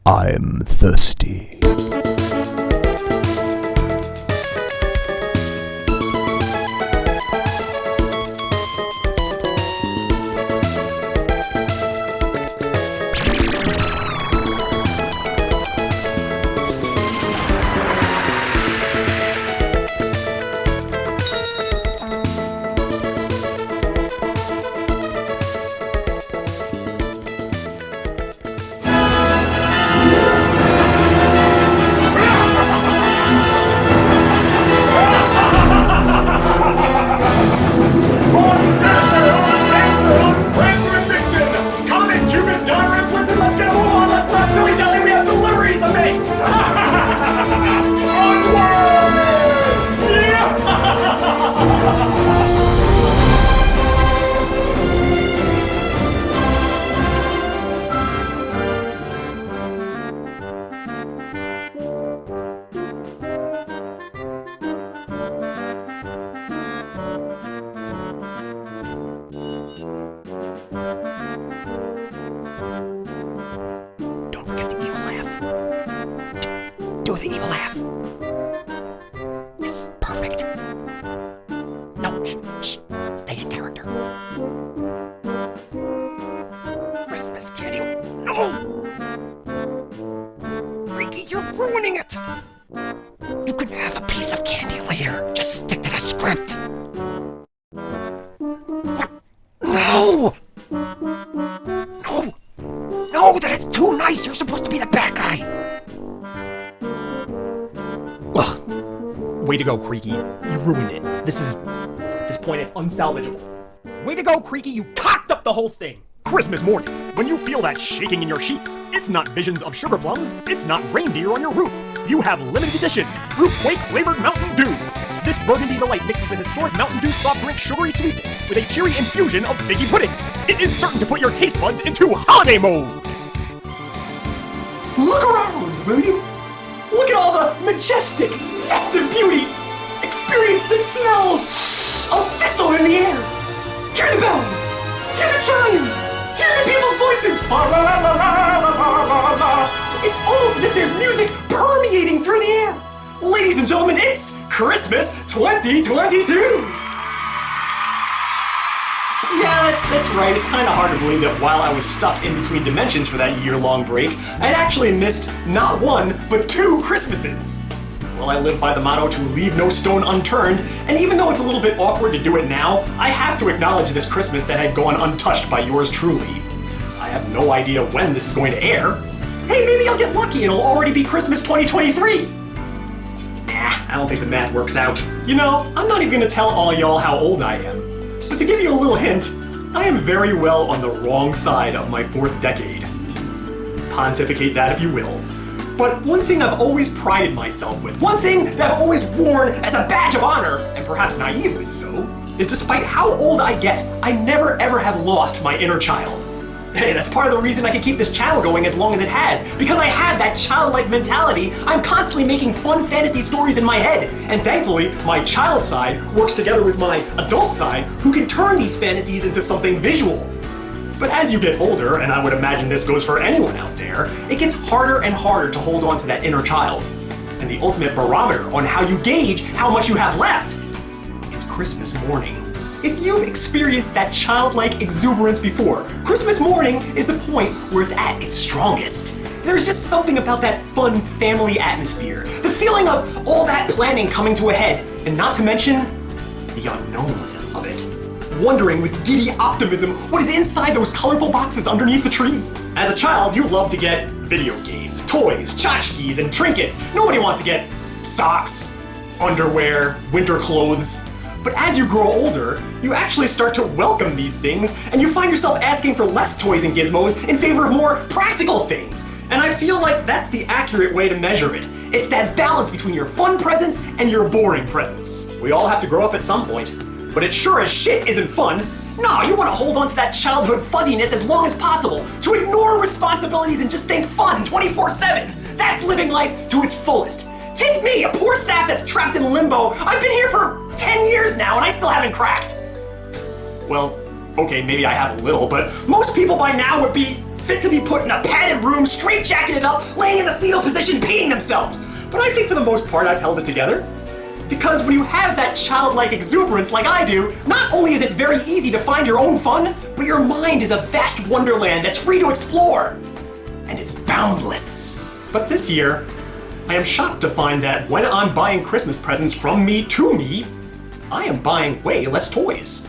I'm thirsty. Don't forget the evil laugh. Do the evil laugh. Yes, perfect. No, shh. Stay in character. Christmas candy. No! Ricky, you're ruining it! You can have a piece of candy later. Just stick to the script. What? No! No! No, that is too nice! You're supposed to be the bad guy! Ugh. Way to go, Creaky. You ruined it. At this point, it's unsalvageable. Way to go, Creaky. You cocked up the whole thing. Christmas morning, when you feel that shaking in your sheets, it's not visions of sugar plums, it's not reindeer on your roof. You have limited edition Fruit Quake flavored Mountain Dew. This burgundy delight mixes the historic Mountain Dew soft drink sugary sweetness with a cheery infusion of figgy pudding. It is certain to put your taste buds into holiday mode. Look around, will you? Look at all the majestic, festive beauty. Experience the smells of thistle in the air. Hear the bells. Hear the chimes. Hear the people's voices. It's almost as if there's music permeating through the air. Ladies and gentlemen, it's Christmas 2022. Yeah, that's right. It's kind of hard to believe that while I was stuck in between dimensions for that year-long break, I'd actually missed not one, but 2 Christmases. Well, I live by the motto to leave no stone unturned, and even though it's a little bit awkward to do it now, I have to acknowledge this Christmas that had gone untouched by yours truly. I have no idea when this is going to air. Hey, maybe I'll get lucky and it'll already be Christmas 2023. I don't think the math works out. You know, I'm not even gonna tell all y'all how old I am. But to give you a little hint, I am very well on the wrong side of my 4th decade. Pontificate that if you will. But one thing I've always prided myself with, one thing that I've always worn as a badge of honor, and perhaps naively so, is despite how old I get, I never ever have lost my inner child. Hey, that's part of the reason I can keep this channel going as long as it has, because I have that childlike mentality. I'm constantly making fun fantasy stories in my head, and thankfully, my child side works together with my adult side, who can turn these fantasies into something visual. But as you get older, and I would imagine this goes for anyone out there, it gets harder and harder to hold on to that inner child. And the ultimate barometer on how you gauge how much you have left is Christmas morning. If you've experienced that childlike exuberance before, Christmas morning is the point where it's at its strongest. There's just something about that fun family atmosphere, the feeling of all that planning coming to a head, and not to mention the unknown of it. Wondering with giddy optimism what is inside those colorful boxes underneath the tree. As a child, you love to get video games, toys, tchotchkes, and trinkets. Nobody wants to get socks, underwear, winter clothes. But as you grow older, you actually start to welcome these things, and you find yourself asking for less toys and gizmos in favor of more practical things. And I feel like that's the accurate way to measure it. It's that balance between your fun presents and your boring presents. We all have to grow up at some point, but it sure as shit isn't fun. No, you want to hold on to that childhood fuzziness as long as possible, to ignore responsibilities and just think fun 24/7. That's living life to its fullest. Take me, a poor sap that's trapped in limbo. I've been here for 10 years now and I still haven't cracked. Well, okay, maybe I have a little, but most people by now would be fit to be put in a padded room, straitjacketed up, laying in the fetal position, peeing themselves. But I think for the most part I've held it together. Because when you have that childlike exuberance like I do, not only is it very easy to find your own fun, but your mind is a vast wonderland that's free to explore. And it's boundless. But this year, I am shocked to find that when I'm buying Christmas presents from me to me, I am buying way less toys.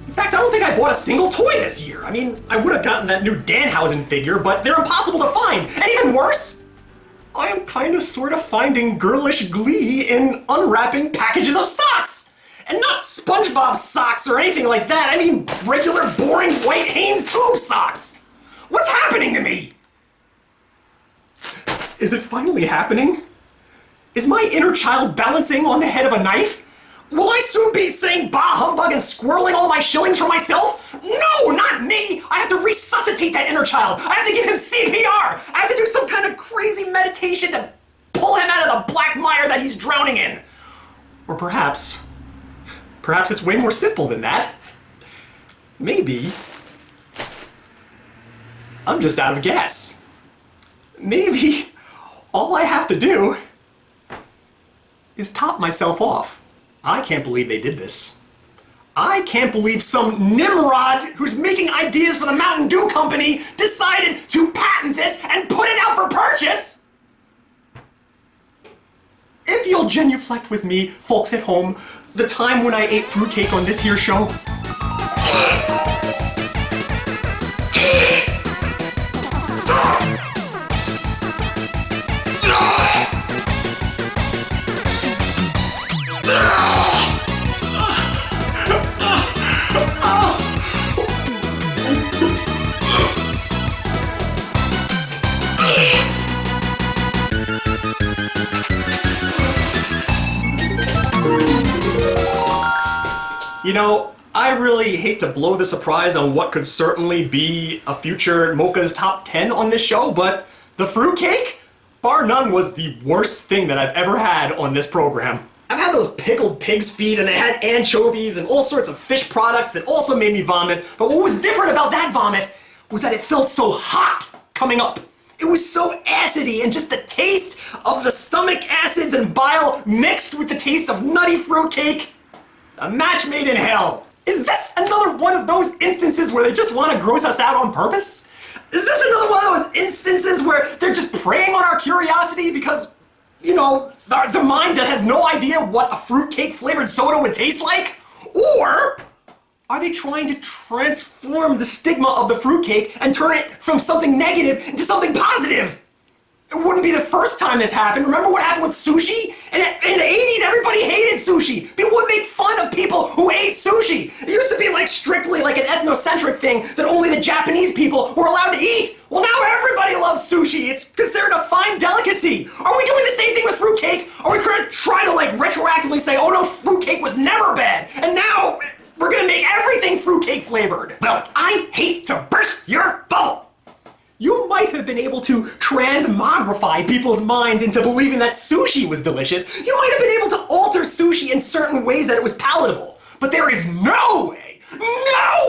In fact, I don't think I bought a single toy this year. I mean, I would have gotten that new Danhausen figure, but they're impossible to find. And even worse, I am kind of sort of finding girlish glee in unwrapping packages of socks! And not SpongeBob socks or anything like that, I mean regular boring white Hanes tube socks! What's happening to me? Is it finally happening? Is my inner child balancing on the head of a knife? Will I soon be saying bah humbug and squirreling all my shillings for myself? No, not me! I have to resuscitate that inner child. I have to give him CPR. I have to do some kind of crazy meditation to pull him out of the black mire that he's drowning in. Or perhaps it's way more simple than that. Maybe I'm just out of gas. Maybe all I have to do is top myself off. I can't believe they did this. I can't believe some Nimrod who's making ideas for the Mountain Dew Company decided to patent this and put it out for purchase! If you'll genuflect with me, folks at home, the time when I ate fruitcake on this here show. You know, I really hate to blow the surprise on what could certainly be a future Mocha's Top 10 on this show, but the fruitcake, bar none, was the worst thing that I've ever had on this program. I've had those pickled pig's feet and they had anchovies and all sorts of fish products that also made me vomit, but what was different about that vomit was that it felt so hot coming up. It was so acidy, and just the taste of the stomach acids and bile mixed with the taste of nutty fruitcake. A match made in hell. Is this another one of those instances where they just want to gross us out on purpose? Is this another one of those instances where they're just preying on our curiosity because, you know, the mind that has no idea what a fruitcake flavored soda would taste like? Or are they trying to transform the stigma of the fruitcake and turn it from something negative into something positive? It wouldn't be the first time this happened. Remember what happened with sushi? And in the 80s, everybody hated sushi. People would make fun of people who ate sushi. It used to be like strictly like an ethnocentric thing that only the Japanese people were allowed to eat. Well, now everybody loves sushi. It's considered a fine delicacy. Are we doing the same thing with fruitcake? Are we going to try to like retroactively say, oh no, fruitcake was never bad, and now we're going to make everything fruitcake flavored? Well, I hate to burst your bubble. You might have been able to transmogrify people's minds into believing that sushi was delicious. You might have been able to alter sushi in certain ways that it was palatable. But there is no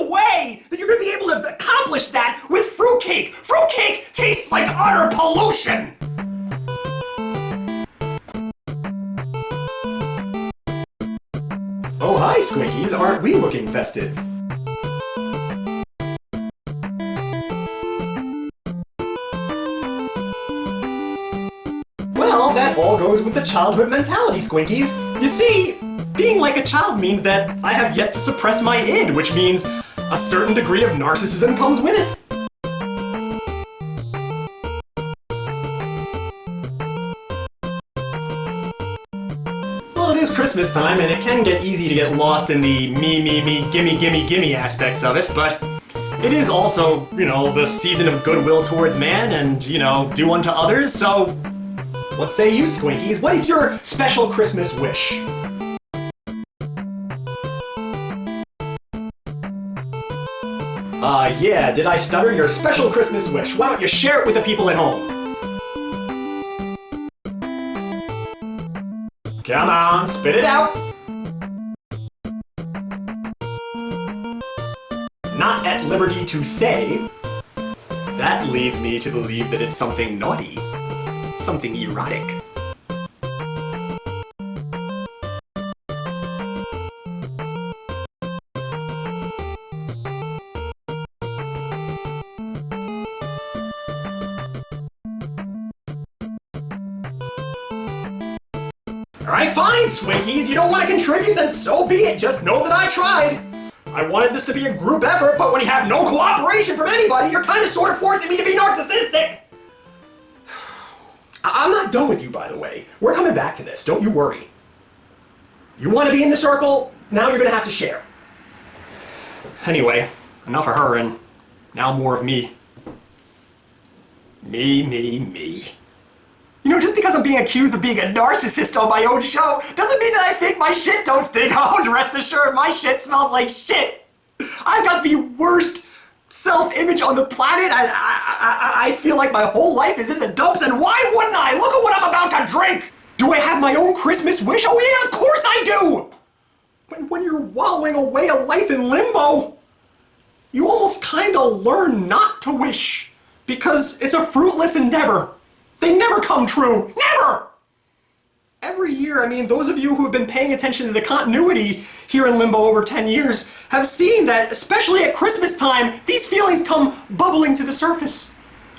way that you're going to be able to accomplish that with fruitcake. Fruitcake tastes like utter pollution. Oh, hi, Squinkies. Aren't we looking festive? Well, that all goes with the childhood mentality, Squinkies. You see, being like a child means that I have yet to suppress my id, which means a certain degree of narcissism comes with it. Well, it is Christmas time, and it can get easy to get lost in the me, gimme aspects of it, but it is also, you know, the season of goodwill towards man and, you know, do unto others, so what say you, Squinkies? What is your special Christmas wish? Yeah, did I stutter? Your special Christmas wish. Why don't you share it with the people at home? Come on, spit it out! Not at liberty to say, That leads me to believe that it's something naughty. Something erotic. Alright, fine, Swinkies. You don't want to contribute, then so be it. Just know that I tried. I wanted this to be a group effort, but when you have no cooperation from anybody, you're kind of sort of forcing me to be narcissistic. I'm not done with you, by the way. We're coming back to this, don't you worry. You want to be in the circle, now you're going to have to share. Anyway, enough of her, and now more of me. Me. You know, just because I'm being accused of being a narcissist on my own show doesn't mean that I think my shit don't stink. Oh, rest assured, my shit smells like shit. I've got the worst self-image on the planet. I feel like my whole life is in the dumps, and why wouldn't I? Look at what I'm about to drink. Do I have my own Christmas wish? Oh yeah, of course I do. But when you're wallowing away a life in limbo, you almost kind of learn not to wish, because it's a fruitless endeavor. They never come true. Never! Every year, I mean, those of you who have been paying attention to the continuity here in Limbo over 10 years have seen that, especially at Christmas time, these feelings come bubbling to the surface.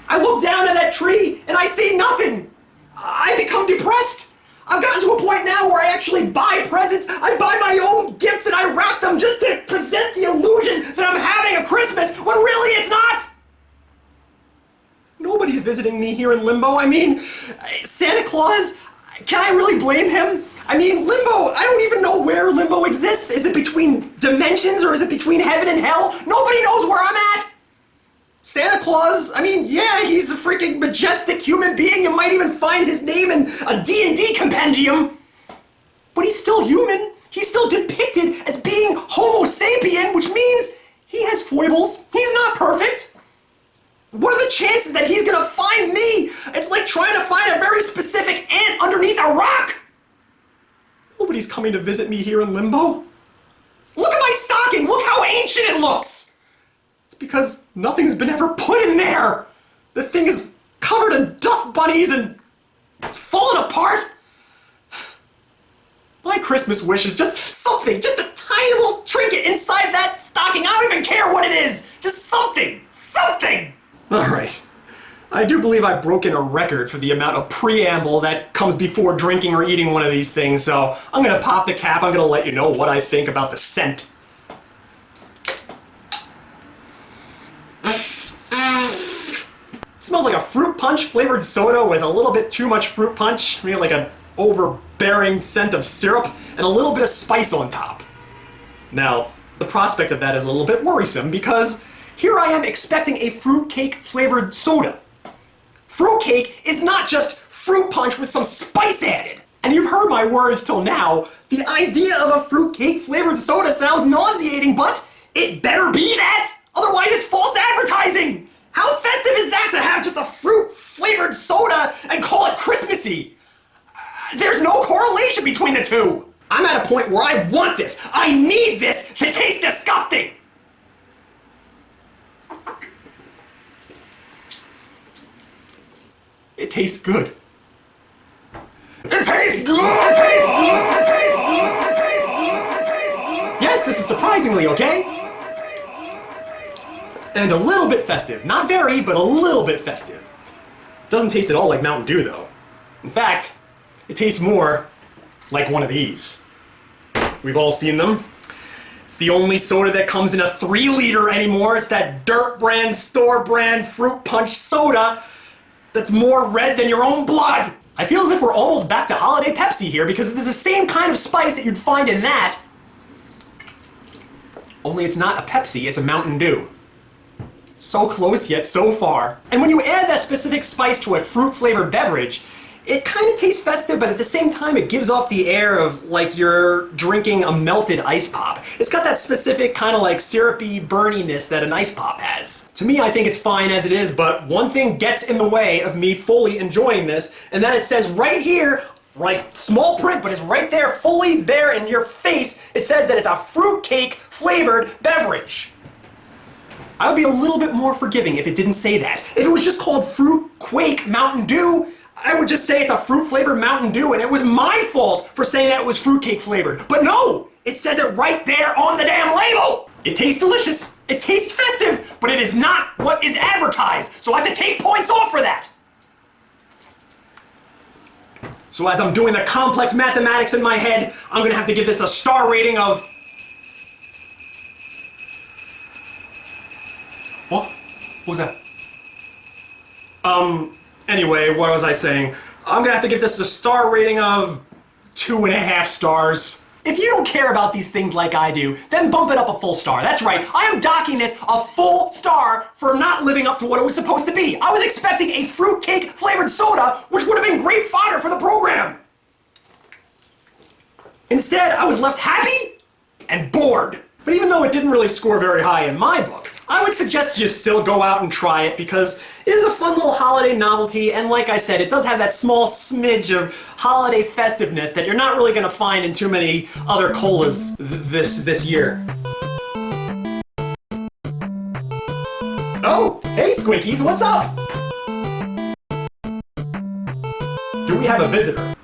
I look down at that tree and I see nothing. I become depressed. I've gotten to a point now where I actually buy presents. I buy my own gifts and I wrap them just to present the illusion that I'm having a Christmas when really it's not. Nobody's visiting me here in Limbo. I mean, Santa Claus, can I really blame him? I mean, Limbo, I don't even know where Limbo exists. Is it between dimensions or is it between heaven and hell? Nobody knows where I'm at. Santa Claus, I mean, yeah, he's a freaking majestic human being. You might even find his name in a D&D compendium. But he's still human. He's still depicted as being Homo sapien, which means he has foibles. He's not perfect. What are the chances that he's gonna find me? It's like trying to find a very specific ant underneath a rock. Nobody's coming to visit me here in Limbo. Look at my stocking. Look how ancient it looks. It's because nothing's been ever put in there. The thing is covered in dust bunnies and it's falling apart. My Christmas wish is just something, just a tiny little trinket inside that stocking. I don't even care what it is. Just something. Alright, I do believe I've broken a record for the amount of preamble that comes before drinking or eating one of these things, so I'm gonna pop the cap. I'm gonna let you know what I think about the scent. Smells like a fruit punch flavored soda with a little bit too much fruit punch, maybe like an overbearing scent of syrup and a little bit of spice on top. Now, the prospect of that is a little bit worrisome because here I am expecting a fruitcake flavored soda. Fruitcake is not just fruit punch with some spice added. And you've heard my words till now. The idea of a fruitcake flavored soda sounds nauseating, but it better be that. Otherwise it's false advertising. How festive is that to have just a fruit flavored soda and call it Christmassy? There's no correlation between the two. I'm at a point where I want this. I need this to taste disgusting. It tastes good. It tastes good! It tastes good! It tastes good! It tastes good! It tastes good! Yes, this is surprisingly okay. And a little bit festive. Not very, but a little bit festive. Doesn't taste at all like Mountain Dew, though. In fact, it tastes more like one of these. We've all seen them. It's the only soda that comes in a 3-liter anymore. It's that dirt brand, store brand fruit punch soda that's more red than your own blood. I feel as if we're almost back to holiday Pepsi here because there's the same kind of spice that you'd find in that. Only it's not a Pepsi, it's a Mountain Dew. So close yet so far. And when you add that specific spice to a fruit-flavored beverage, it kind of tastes festive, but at the same time it gives off the air of like you're drinking a melted ice pop. It's got that specific kind of like syrupy burniness that an ice pop has. To me, I think it's fine as it is, but one thing gets in the way of me fully enjoying this, and that it says right here, like small print, but it's right there, fully there in your face, it says that it's a fruitcake flavored beverage. I would be a little bit more forgiving if it didn't say that. If it was just called Fruit Quake Mountain Dew, I would just say it's a fruit flavored Mountain Dew, and it was my fault for saying that it was fruitcake flavored. But no, it says it right there on the damn label. It tastes delicious, it tastes festive, but it is not what is advertised. So I have to take points off for that. So as I'm doing the complex mathematics in my head, I'm gonna have to give this a star rating of... What? What was that? Anyway, what was I saying? I'm gonna have to give this a star rating of 2.5 stars. If you don't care about these things like I do, then bump it up a full star. That's right, I am docking this a full star for not living up to what it was supposed to be. I was expecting a fruitcake flavored soda, which would have been great fodder for the program. Instead, I was left happy and bored. But even though it didn't really score very high in my book, I would suggest you still go out and try it because it is a fun little holiday novelty, and like I said, it does have that small smidge of holiday festiveness that you're not really going to find in too many other colas this year. Oh, hey Squinkies, what's up? Do we have a visitor?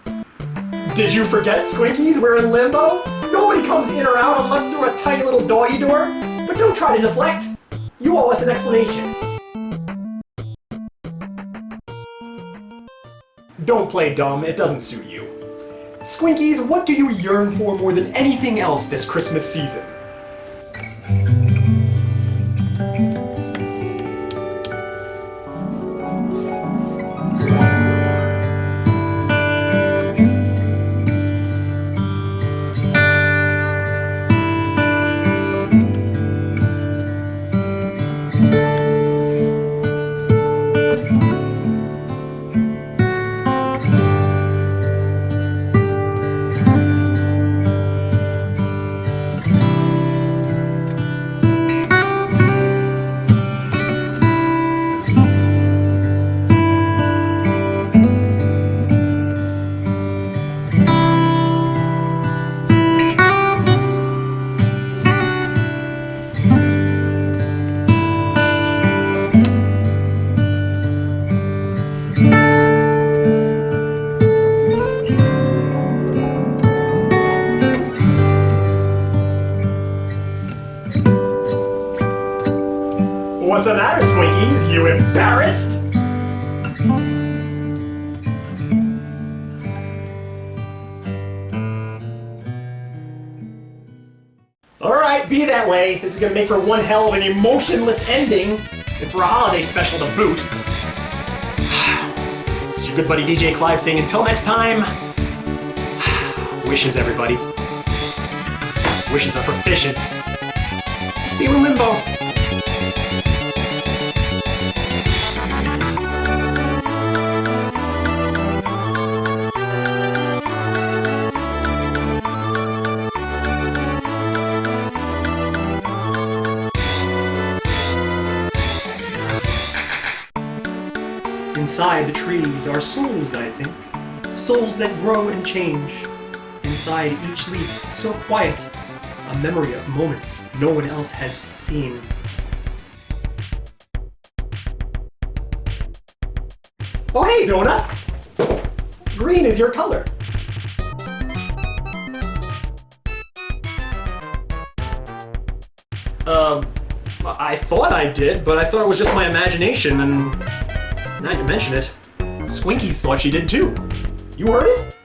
Did you forget, Squinkies? We're in Limbo? Nobody comes in or out unless through a tiny little doggy door. But don't try to deflect. You owe us an explanation. Don't play dumb, it doesn't suit you. Squinkies, what do you yearn for more than anything else this Christmas season? What's the matter, Squinkies? You embarrassed? Alright, be that way. This is gonna make for one hell of an emotionless ending, and for a holiday special to boot. It's your good buddy DJ Clive saying until next time, wishes everybody. Wishes are for fishes. See you in Limbo. Inside the trees are souls, I think. Souls that grow and change. Inside each leaf, so quiet, a memory of moments no one else has seen. Oh hey, Donut! Green is your color. I thought I did, but I thought it was just my imagination, and now you mention it, Squinkies thought she did too. You heard it?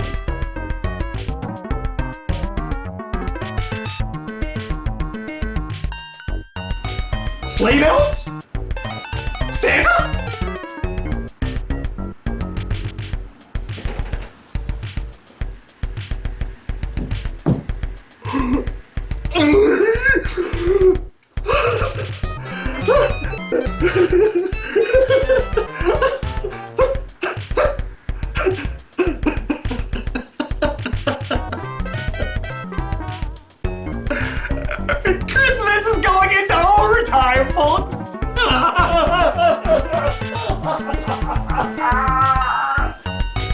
Sleigh bells? Santa?